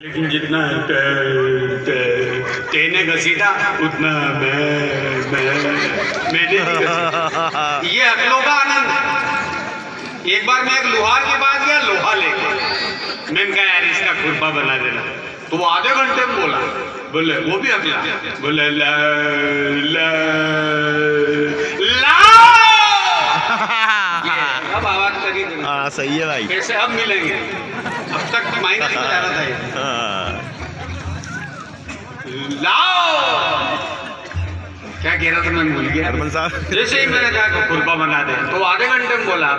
लेकिन जितना तेने घसीटा उतना मैंने नहीं घसीटा। ये अकलों का आनंद है। एक बार मैं एक लोहार के पास गया, लोहा लेके मैंने कहा यार इसका खुरपा बना देना, तो वो आधे घंटे में बोला, बोले वो भी अगला बोले ला ला ला अब आवाज करी। हाँ सही है भाई। कैसे अब मिलेंगे, अब तक माइंड नहीं जा रहा था ये। लाओ क्या कह रहा था मैं भूल गया। जैसे ही मैंने कहा खुरपा बना दे तो आधे घंटे में बोला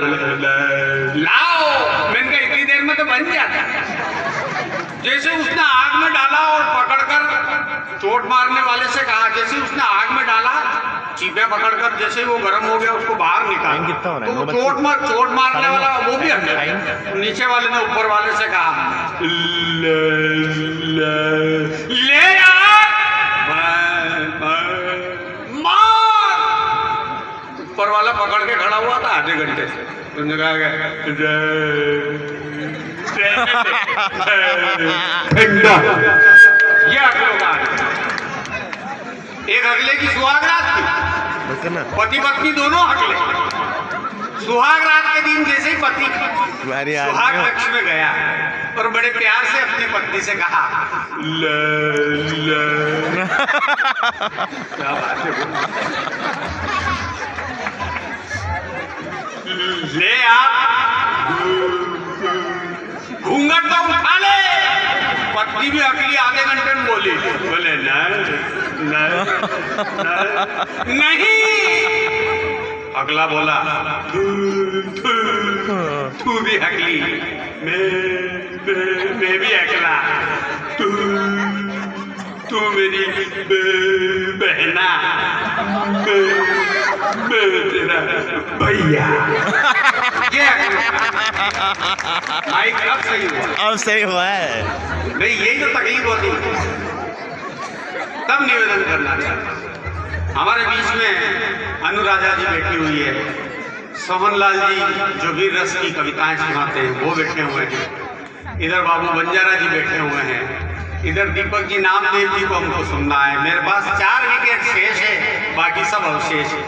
लाओ, मैंने कहा इतनी देर में तो बन जाता। जैसे उसने आग में डाला और पकड़कर चोट मारने वाले से कहा, जैसे उसने आग में डाला चीपे पकड़कर, जैसे वो गर्म हो गया उसको बाहर निकाला, तो चोट मारने वाला वो भी हट, नीचे वाले ने ऊपर वाले से कहा ले यार मार। ऊपर वाला पकड़ के खड़ा हुआ था आधे घंटे से। तुमने कहा ठंडा। ये अगले का एक अगले की सुहाग रात थी, पति पत्नी दोनों अगले। सुहाग रात के दिन जैसे ही पति सुहाग कक्ष में गया और बड़े प्यार से अपनी पत्नी से कहा क्या बात है, ले आप घूंघट तो उठा ले। पत्नी भी अगली आधे घंटे में बोली, बोले नहीं। अगला बोला तू भी अगली, मैं भी अगला, तू मेरी बहना, मैं तेरा भैया। ये माइक अब सही हुआ, अब सही हुआ है नहीं, यही तो तकलीफ होती है। तब निवेदन करना चाहिए। हमारे बीच में अनुराधा जी बैठी हुई है, सोहनलाल जी जो भी रस की कविताएं सुनाते हैं वो बैठे हुए हैं, इधर बाबू बंजारा जी बैठे हुए हैं, इधर दीपक जी नामदेव जी को हमको सुनना है। मेरे पास 4 विकेट शेष है, बाकी सब अवशेष है।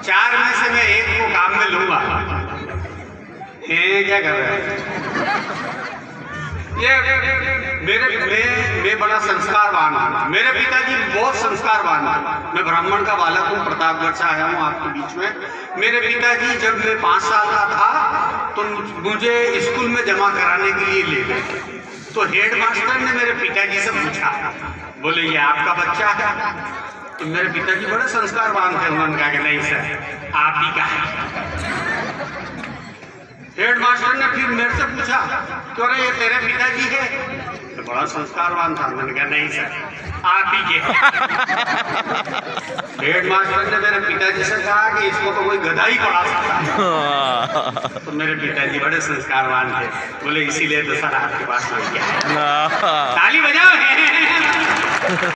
4 में से मैं एक को काम में लूंगा। क्या कर रहे हैं मैं बड़ा संस्कारवान हूँ। मेरे पिताजी बहुत संस्कारवान हैं। मैं ब्राह्मण का बालक हूँ, प्रतापगढ़ से आया हूँ आपके बीच में। मेरे पिताजी जब मैं 5 साल का था तो मुझे स्कूल में जमा कराने के लिए ले गए, तो हेड मास्टर ने मेरे पिताजी से पूछा, बोले ये आपका बच्चा है? तो मेरे पिताजी बड़े संस्कारवान थे, उन्होंने कहा कि नहीं सर आप ही का है। हेड मास्टर ने फिर मेरे से पूछा क्यों रे ये तेरे पिताजी है? तो बड़ा संस्कारवान था, मैंने कहा नहीं सर आप ही के। हेड मास्टर ने मेरे पिताजी से कहा कि इसको तो कोई गधा ही पढ़ा सकता है। तो मेरे पिताजी बड़े संस्कारवान थे, बोले इसीलिए तो सर आपके पास लग गया है। ताली बजाओ।